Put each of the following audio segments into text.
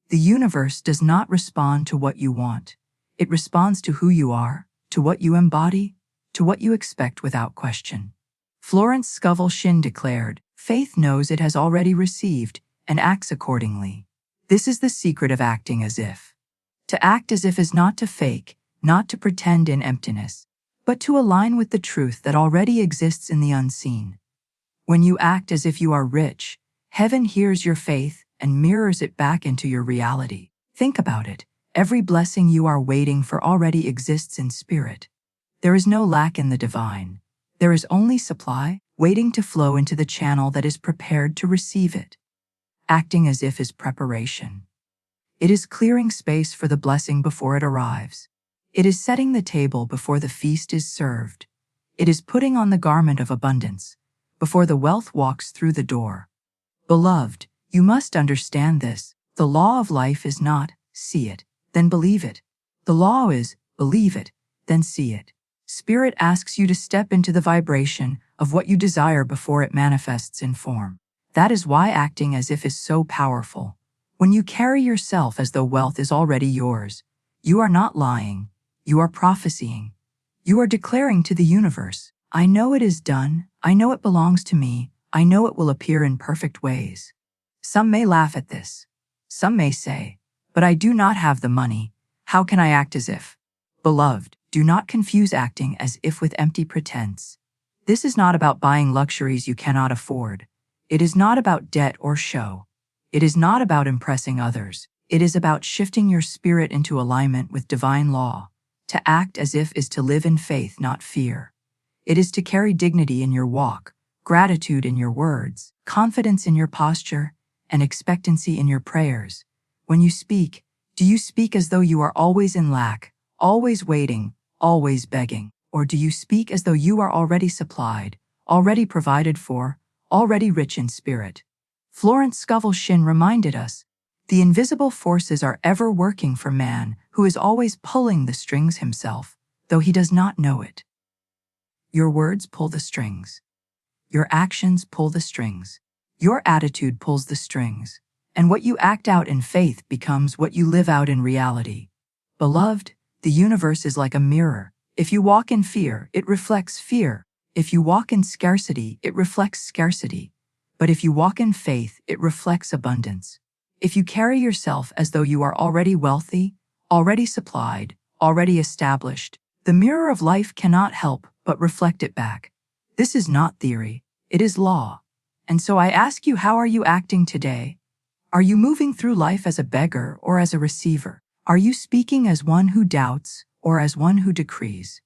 The universe does not respond to what you want. It responds to who you are, to what you embody, to what you expect without question. Florence Scovel Shinn declared, "Faith knows it has already received and acts accordingly." This is the secret of acting as if. To act as if is not to fake, not to pretend in emptiness, but to align with the truth that already exists in the unseen. When you act as if you are rich, heaven hears your faith and mirrors it back into your reality. Think about it. Every blessing you are waiting for already exists in spirit. There is no lack in the divine. There is only supply, waiting to flow into the channel that is prepared to receive it. Acting as if is preparation. It is clearing space for the blessing before it arrives. It is setting the table before the feast is served. It is putting on the garment of abundance before the wealth walks through the door. Beloved, you must understand this. The law of life is not, see it, then believe it. The law is, believe it, then see it. Spirit asks you to step into the vibration of what you desire before it manifests in form. That is why acting as if is so powerful. When you carry yourself as though wealth is already yours, you are not lying, you are prophesying. You are declaring to the universe, I know it is done, I know it belongs to me, I know it will appear in perfect ways. Some may laugh at this. Some may say, but I do not have the money, how can I act as if? Beloved, do not confuse acting as if with empty pretense. This is not about buying luxuries you cannot afford. It is not about debt or show. It is not about impressing others. It is about shifting your spirit into alignment with divine law. To act as if is to live in faith, not fear. It is to carry dignity in your walk, gratitude in your words, confidence in your posture, and expectancy in your prayers. When you speak, do you speak as though you are always in lack, always waiting, always begging? Or do you speak as though you are already supplied, already provided for, already rich in spirit? Florence Scovel Shinn reminded us, the invisible forces are ever working for man who is always pulling the strings himself, though he does not know it. Your words pull the strings. Your actions pull the strings. Your attitude pulls the strings. And what you act out in faith becomes what you live out in reality. Beloved, the universe is like a mirror. If you walk in fear, it reflects fear. If you walk in scarcity, it reflects scarcity. But if you walk in faith, it reflects abundance. If you carry yourself as though you are already wealthy, already supplied, already established, the mirror of life cannot help but reflect it back. This is not theory, it is law. And so I ask you, how are you acting today? Are you moving through life as a beggar or as a receiver? Are you speaking as one who doubts or as one who decrees?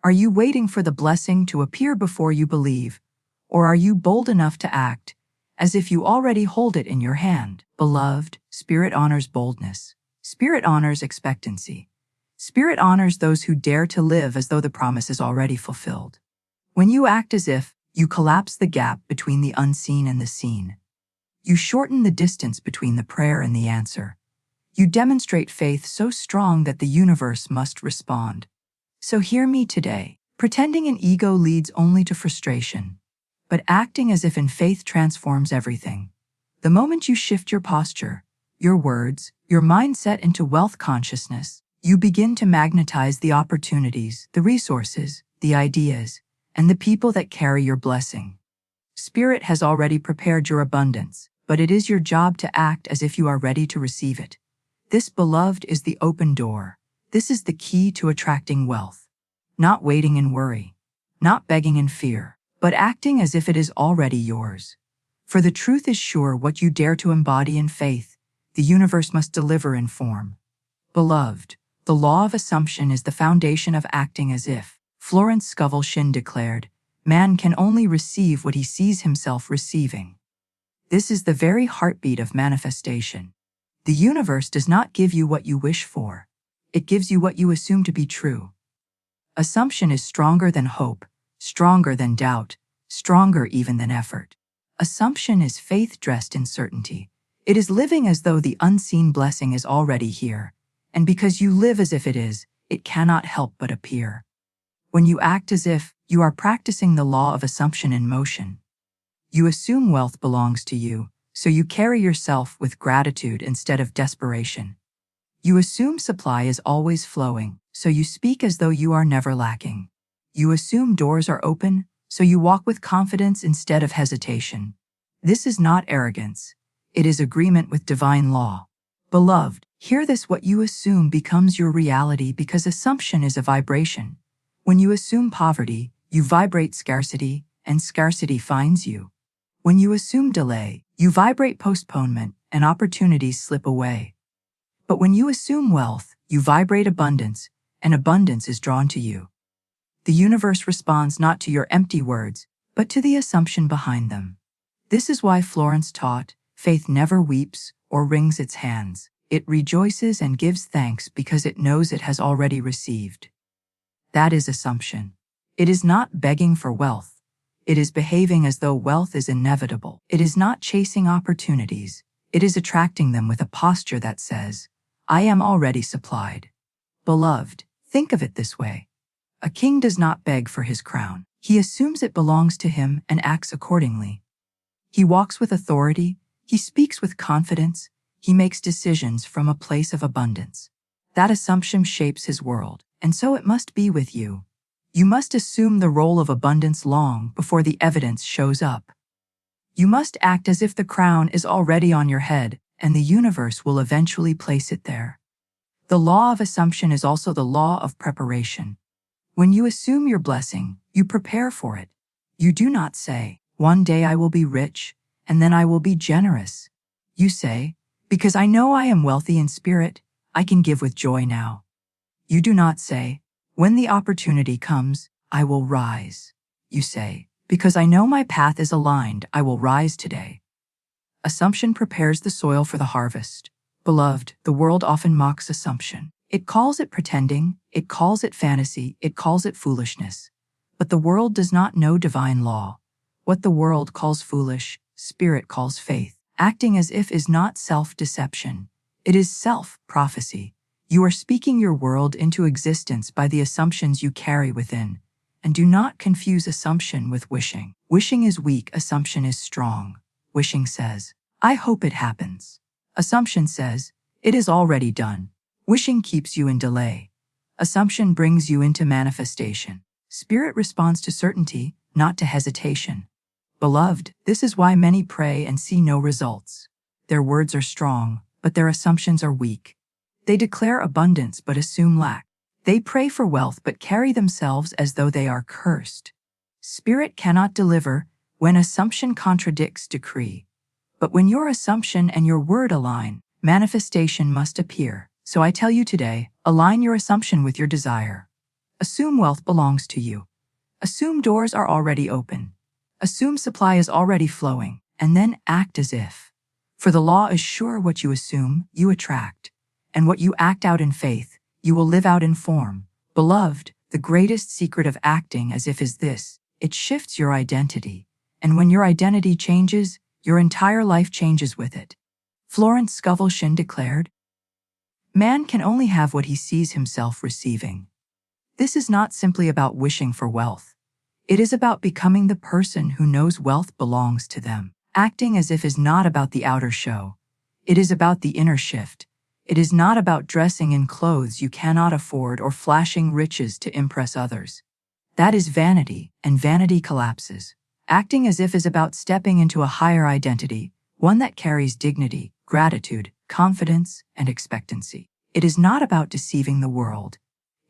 Are you waiting for the blessing to appear before you believe? Or are you bold enough to act as if you already hold it in your hand? Beloved, Spirit honors boldness. Spirit honors expectancy. Spirit honors those who dare to live as though the promise is already fulfilled. When you act as if, you collapse the gap between the unseen and the seen. You shorten the distance between the prayer and the answer. You demonstrate faith so strong that the universe must respond. So hear me today. Pretending in ego leads only to frustration. But acting as if in faith transforms everything. The moment you shift your posture, your words, your mindset into wealth consciousness, you begin to magnetize the opportunities, the resources, the ideas, and the people that carry your blessing. Spirit has already prepared your abundance, but it is your job to act as if you are ready to receive it. This, beloved, is the open door. This is the key to attracting wealth. Not waiting in worry, not begging in fear, but acting as if it is already yours. For the truth is sure, what you dare to embody in faith, the universe must deliver in form. Beloved, the law of assumption is the foundation of acting as if. Florence Scovel Shinn declared, man can only receive what he sees himself receiving. This is the very heartbeat of manifestation. The universe does not give you what you wish for. It gives you what you assume to be true. Assumption is stronger than hope, stronger than doubt, stronger even than effort. Assumption is faith dressed in certainty. It is living as though the unseen blessing is already here, and because you live as if it is, it cannot help but appear. When you act as if, you are practicing the law of assumption in motion. You assume wealth belongs to you, so you carry yourself with gratitude instead of desperation. You assume supply is always flowing, so you speak as though you are never lacking. You assume doors are open, so you walk with confidence instead of hesitation. This is not arrogance. It is agreement with divine law. Beloved, hear this: what you assume becomes your reality because assumption is a vibration. When you assume poverty, you vibrate scarcity, and scarcity finds you. When you assume delay, you vibrate postponement, and opportunities slip away. But when you assume wealth, you vibrate abundance, and abundance is drawn to you. The universe responds not to your empty words, but to the assumption behind them. This is why Florence taught, faith never weeps or wrings its hands. It rejoices and gives thanks because it knows it has already received. That is assumption. It is not begging for wealth. It is behaving as though wealth is inevitable. It is not chasing opportunities. It is attracting them with a posture that says, I am already supplied. Beloved, think of it this way. A king does not beg for his crown. He assumes it belongs to him and acts accordingly. He walks with authority. He speaks with confidence. He makes decisions from a place of abundance. That assumption shapes his world, and so it must be with you. You must assume the role of abundance long before the evidence shows up. You must act as if the crown is already on your head, and the universe will eventually place it there. The law of assumption is also the law of preparation. When you assume your blessing, you prepare for it. You do not say, one day I will be rich, and then I will be generous. You say, because I know I am wealthy in spirit, I can give with joy now. You do not say, when the opportunity comes, I will rise. You say, because I know my path is aligned, I will rise today. Assumption prepares the soil for the harvest. Beloved, the world often mocks assumption. It calls it pretending, it calls it fantasy, it calls it foolishness. But the world does not know divine law. What the world calls foolish, spirit calls faith. Acting as if is not self-deception. It is self-prophecy. You are speaking your world into existence by the assumptions you carry within. And do not confuse assumption with wishing. Wishing is weak, assumption is strong. Wishing says, I hope it happens. Assumption says, it is already done. Wishing keeps you in delay. Assumption brings you into manifestation. Spirit responds to certainty, not to hesitation. Beloved, this is why many pray and see no results. Their words are strong, but their assumptions are weak. They declare abundance but assume lack. They pray for wealth but carry themselves as though they are cursed. Spirit cannot deliver when assumption contradicts decree. But when your assumption and your word align, manifestation must appear. So I tell you today, align your assumption with your desire. Assume wealth belongs to you. Assume doors are already open. Assume supply is already flowing, and then act as if. For the law is sure: what you assume, you attract. And what you act out in faith, you will live out in form. Beloved, the greatest secret of acting as if is this: it shifts your identity. And when your identity changes, your entire life changes with it. Florence Scovel Shinn declared, man can only have what he sees himself receiving. This is not simply about wishing for wealth. It is about becoming the person who knows wealth belongs to them. Acting as if is not about the outer show. It is about the inner shift. It is not about dressing in clothes you cannot afford or flashing riches to impress others. That is vanity, and vanity collapses. Acting as if is about stepping into a higher identity, one that carries dignity, gratitude, confidence, and expectancy. It is not about deceiving the world.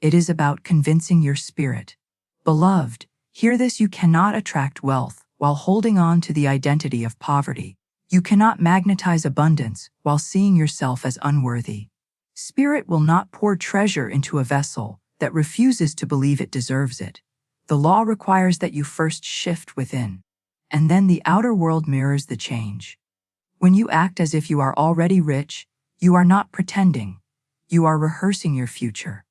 It is about convincing your spirit. Beloved, hear this: you cannot attract wealth while holding on to the identity of poverty. You cannot magnetize abundance while seeing yourself as unworthy. Spirit will not pour treasure into a vessel that refuses to believe it deserves it. The law requires that you first shift within, and then the outer world mirrors the change. When you act as if you are already rich, you are not pretending. You are rehearsing your future.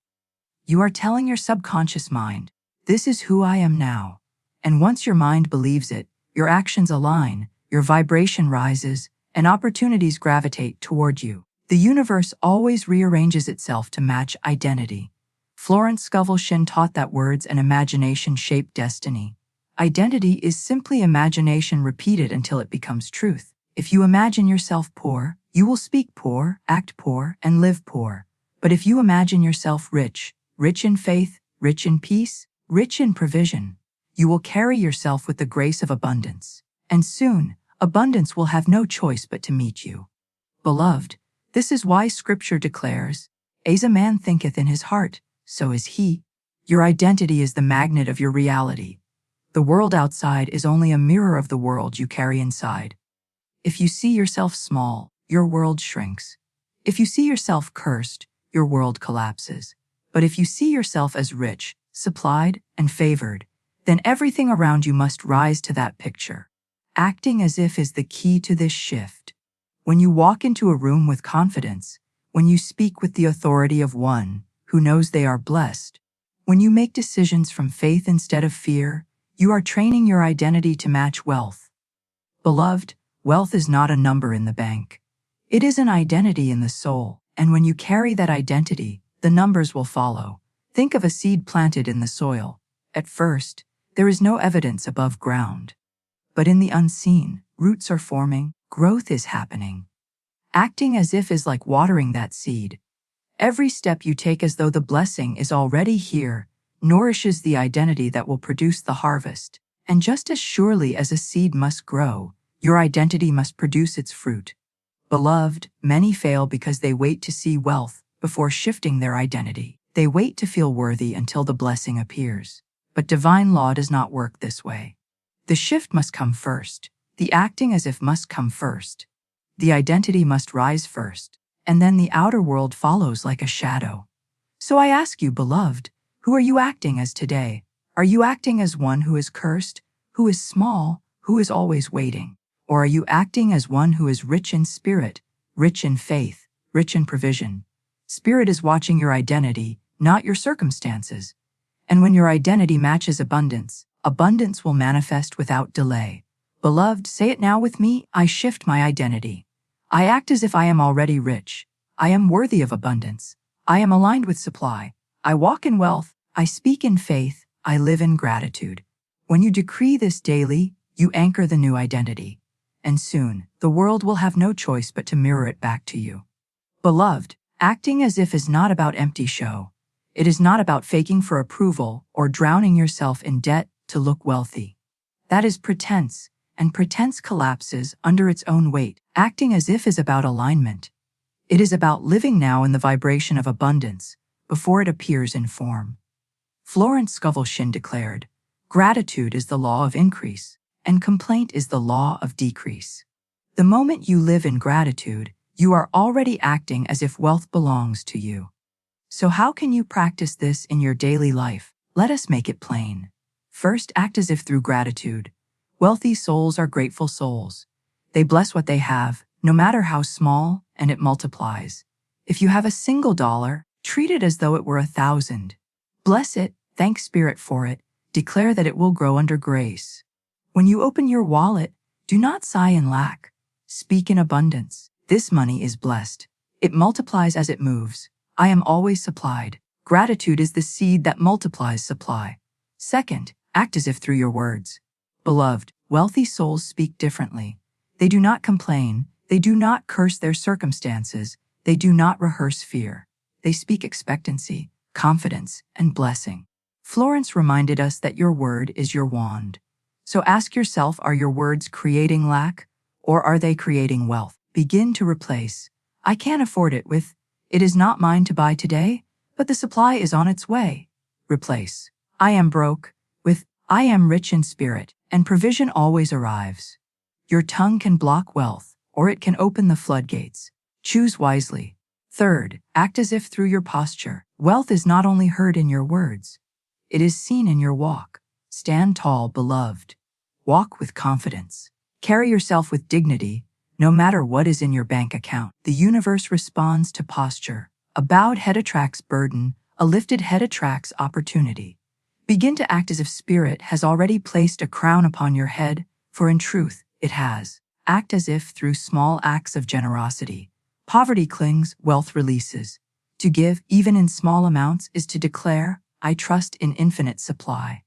You are telling your subconscious mind, this is who I am now. And once your mind believes it, your actions align, your vibration rises, and opportunities gravitate toward you. The universe always rearranges itself to match identity. Florence Scovel Shinn taught that words and imagination shape destiny. Identity is simply imagination repeated until it becomes truth. If you imagine yourself poor, you will speak poor, act poor, and live poor. But if you imagine yourself rich, rich in faith, rich in peace, rich in provision, you will carry yourself with the grace of abundance. And soon, abundance will have no choice but to meet you. Beloved, this is why Scripture declares, "As a man thinketh in his heart, so is he." Your identity is the magnet of your reality. The world outside is only a mirror of the world you carry inside. If you see yourself small, your world shrinks. If you see yourself cursed, your world collapses. But if you see yourself as rich, supplied, and favored, then everything around you must rise to that picture. Acting as if is the key to this shift. When you walk into a room with confidence, when you speak with the authority of one who knows they are blessed, when you make decisions from faith instead of fear, you are training your identity to match wealth. Beloved, wealth is not a number in the bank. It is an identity in the soul, and when you carry that identity, the numbers will follow. Think of a seed planted in the soil. At first, there is no evidence above ground. But in the unseen, roots are forming, growth is happening. Acting as if is like watering that seed. Every step you take as though the blessing is already here nourishes the identity that will produce the harvest. And just as surely as a seed must grow, your identity must produce its fruit. Beloved, many fail because they wait to see wealth before shifting their identity. They wait to feel worthy until the blessing appears. But divine law does not work this way. The shift must come first. The acting as if must come first. The identity must rise first, and then the outer world follows like a shadow. So I ask you, beloved, who are you acting as today? Are you acting as one who is cursed, who is small, who is always waiting? Or are you acting as one who is rich in spirit, rich in faith, rich in provision? Spirit is watching your identity, not your circumstances. And when your identity matches abundance, abundance will manifest without delay. Beloved, say it now with me, I shift my identity. I act as if I am already rich. I am worthy of abundance. I am aligned with supply. I walk in wealth. I speak in faith. I live in gratitude. When you decree this daily, you anchor the new identity. And soon, the world will have no choice but to mirror it back to you. Beloved, acting as if is not about empty show. It is not about faking for approval or drowning yourself in debt to look wealthy. That is pretense, and pretense collapses under its own weight. Acting as if is about alignment. It is about living now in the vibration of abundance before it appears in form. Florence Scovel Shinn declared, "Gratitude is the law of increase, and complaint is the law of decrease." The moment you live in gratitude, you are already acting as if wealth belongs to you. So how can you practice this in your daily life? Let us make it plain. First, act as if through gratitude. Wealthy souls are grateful souls. They bless what they have, no matter how small, and it multiplies. If you have a single dollar, treat it as though it were 1,000. Bless it, thank Spirit for it, declare that it will grow under grace. When you open your wallet, do not sigh in lack. Speak in abundance. This money is blessed. It multiplies as it moves. I am always supplied. Gratitude is the seed that multiplies supply. Second, act as if through your words. Beloved, wealthy souls speak differently. They do not complain. They do not curse their circumstances. They do not rehearse fear. They speak expectancy, confidence, and blessing. Florence reminded us that your word is your wand. So ask yourself, are your words creating lack, or are they creating wealth? Begin to replace, "I can't afford it," with, "It is not mine to buy today, but the supply is on its way." Replace, "I am broke," with, "I am rich in spirit, and provision always arrives." Your tongue can block wealth, or it can open the floodgates. Choose wisely. Third, act as if through your posture. Wealth is not only heard in your words, it is seen in your walk. Stand tall, beloved. Walk with confidence. Carry yourself with dignity, no matter what is in your bank account. The universe responds to posture. A bowed head attracts burden, a lifted head attracts opportunity. Begin to act as if Spirit has already placed a crown upon your head, for in truth, it has. Act as if through small acts of generosity. Poverty clings, wealth releases. To give, even in small amounts, is to declare, "I trust in infinite supply."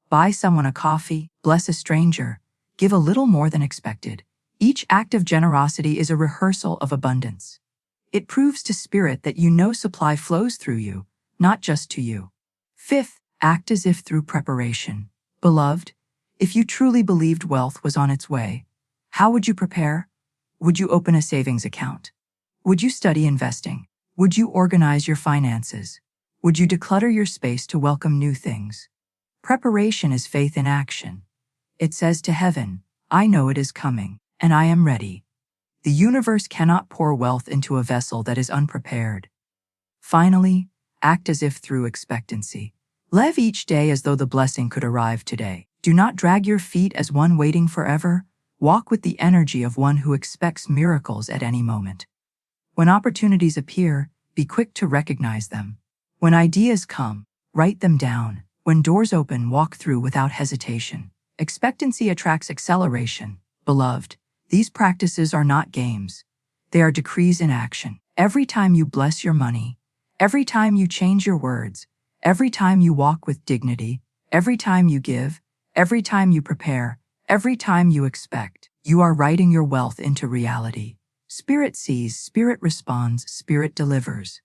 Buy someone a coffee, bless a stranger, give a little more than expected. Each act of generosity is a rehearsal of abundance. It proves to spirit that you know supply flows through you, not just to you. Fifth, act as if through preparation. Beloved, if you truly believed wealth was on its way, how would you prepare? Would you open a savings account? Would you study investing? Would you organize your finances? Would you declutter your space to welcome new things? Preparation is faith in action. It says to heaven, I know it is coming, and I am ready. The universe cannot pour wealth into a vessel that is unprepared. Finally, act as if through expectancy. Live each day as though the blessing could arrive today. Do not drag your feet as one waiting forever. Walk with the energy of one who expects miracles at any moment. When opportunities appear, be quick to recognize them. When ideas come, write them down. When doors open, walk through without hesitation. Expectancy attracts acceleration. Beloved, these practices are not games. They are decrees in action. Every time you bless your money, every time you change your words, every time you walk with dignity, every time you give, every time you prepare, every time you expect, you are writing your wealth into reality. Spirit sees, Spirit responds, Spirit delivers.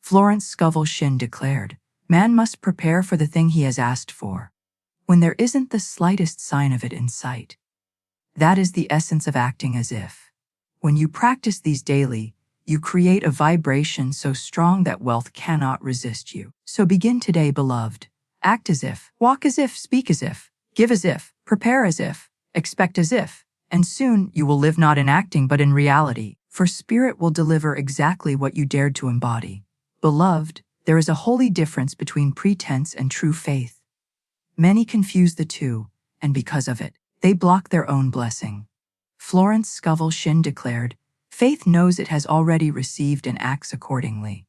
Florence Scovel Shinn declared, man must prepare for the thing he has asked for, when there isn't the slightest sign of it in sight. That is the essence of acting as if. When you practice these daily, you create a vibration so strong that wealth cannot resist you. So begin today, beloved. Act as if, walk as if, speak as if, give as if, prepare as if, expect as if, and soon you will live not in acting but in reality, for Spirit will deliver exactly what you dared to embody. Beloved, there is a holy difference between pretense and true faith. Many confuse the two, and because of it, they block their own blessing. Florence Scovel Shinn declared, faith knows it has already received and acts accordingly.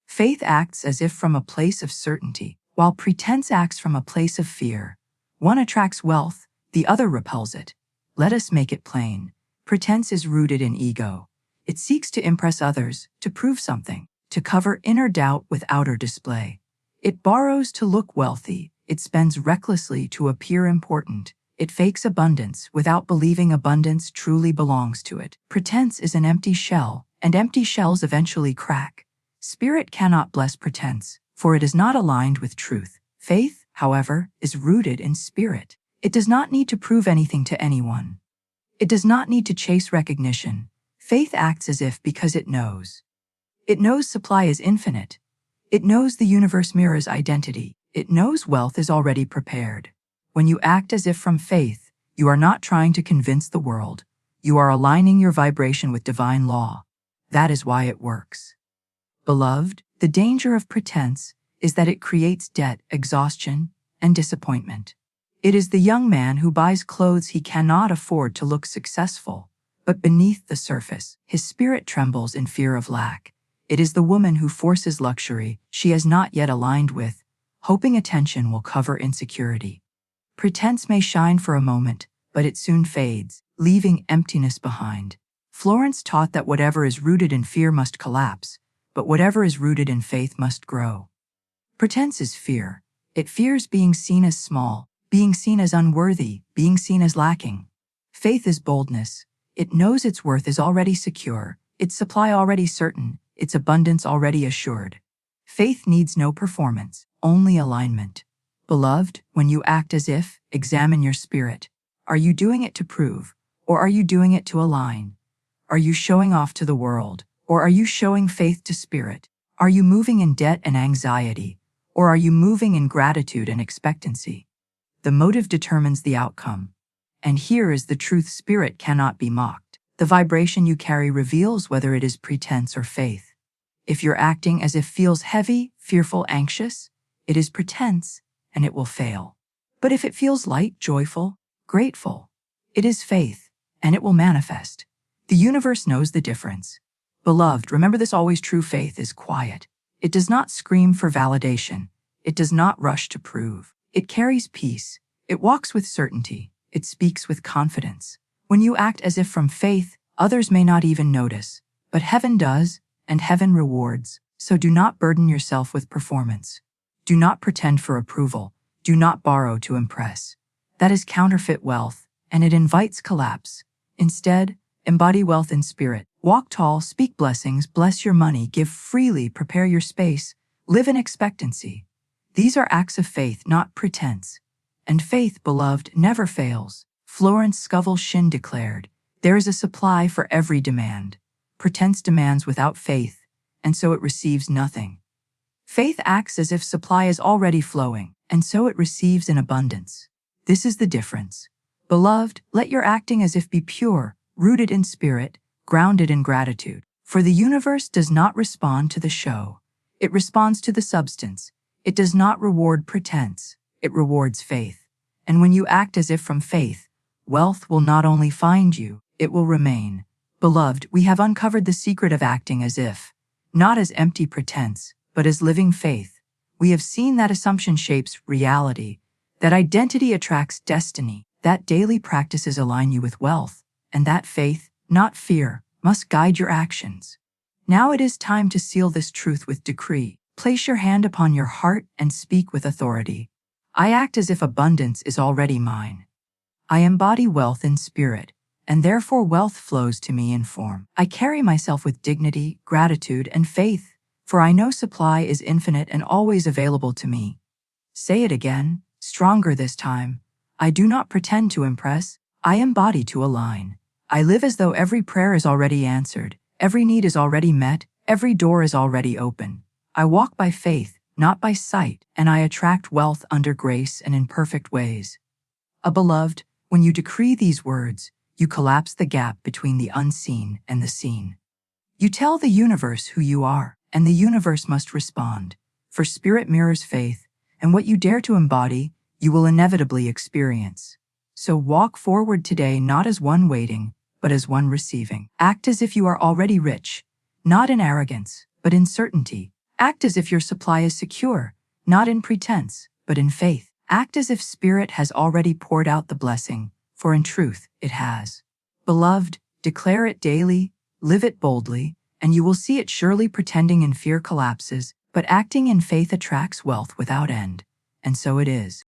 Faith acts as if from a place of certainty, while pretense acts from a place of fear. One attracts wealth, the other repels it. Let us make it plain. Pretense is rooted in ego. It seeks to impress others, to prove something, to cover inner doubt with outer display. It borrows to look wealthy. It spends recklessly to appear important. It fakes abundance without believing abundance truly belongs to it. Pretense is an empty shell, and empty shells eventually crack. Spirit cannot bless pretense, for it is not aligned with truth. Faith, however, is rooted in spirit. It does not need to prove anything to anyone. It does not need to chase recognition. Faith acts as if because it knows. It knows supply is infinite. It knows the universe mirrors identity. It knows wealth is already prepared. When you act as if from faith, you are not trying to convince the world. You are aligning your vibration with divine law. That is why it works. Beloved, the danger of pretense is that it creates debt, exhaustion, and disappointment. It is the young man who buys clothes he cannot afford to look successful, but beneath the surface, his spirit trembles in fear of lack. It is the woman who forces luxury she has not yet aligned with, hoping attention will cover insecurity. Pretense may shine for a moment, but it soon fades, leaving emptiness behind. Florence taught that whatever is rooted in fear must collapse, but whatever is rooted in faith must grow. Pretense is fear. It fears being seen as small, being seen as unworthy, being seen as lacking. Faith is boldness. It knows its worth is already secure, its supply already certain, its abundance already assured. Faith needs no performance, only alignment. Beloved, when you act as if, examine your spirit. Are you doing it to prove, or are you doing it to align? Are you showing off to the world, or are you showing faith to spirit? Are you moving in debt and anxiety, or are you moving in gratitude and expectancy? The motive determines the outcome. And here is the truth: spirit cannot be mocked. The vibration you carry reveals whether it is pretense or faith. If your acting as if feels heavy, fearful, anxious, it is pretense, and it will fail. But if it feels light, joyful, grateful, it is faith, and it will manifest. The universe knows the difference. Beloved, remember this always: true faith is quiet. It does not scream for validation. It does not rush to prove. It carries peace. It walks with certainty. It speaks with confidence. When you act as if from faith, others may not even notice, but heaven does, and heaven rewards. So do not burden yourself with performance. Do not pretend for approval. Do not borrow to impress. That is counterfeit wealth, and it invites collapse. Instead, embody wealth in spirit. Walk tall, speak blessings, bless your money, give freely, prepare your space, live in expectancy. These are acts of faith, not pretense. And faith, beloved, never fails. Florence Scovel Shinn declared, "There is a supply for every demand. Pretense demands without faith, and so it receives nothing. Faith acts as if supply is already flowing, and so it receives in abundance." This is the difference. Beloved, let your acting as if be pure, rooted in spirit, grounded in gratitude. For the universe does not respond to the show. It responds to the substance. It does not reward pretense. It rewards faith. And when you act as if from faith, wealth will not only find you, it will remain. Beloved, we have uncovered the secret of acting as if, not as empty pretense, but as living faith. We have seen that assumption shapes reality, that identity attracts destiny, that daily practices align you with wealth, and that faith, not fear, must guide your actions. Now it is time to seal this truth with decree. Place your hand upon your heart and speak with authority. I act as if abundance is already mine. I embody wealth in spirit, and therefore wealth flows to me in form. I carry myself with dignity, gratitude, and faith, for I know supply is infinite and always available to me. Say it again, stronger this time. I do not pretend to impress, I embody to align. I live as though every prayer is already answered, every need is already met, every door is already open. I walk by faith, not by sight, and I attract wealth under grace and in perfect ways. Beloved, when you decree these words, you collapse the gap between the unseen and the seen. You tell the universe who you are, and the universe must respond. For spirit mirrors faith, and what you dare to embody, you will inevitably experience. So walk forward today not as one waiting, but as one receiving. Act as if you are already rich, not in arrogance, but in certainty. Act as if your supply is secure, not in pretense, but in faith. Act as if spirit has already poured out the blessing, for in truth it has. Beloved, declare it daily, live it boldly, and you will see it surely. Pretending in fear collapses, but acting in faith attracts wealth without end. And so it is.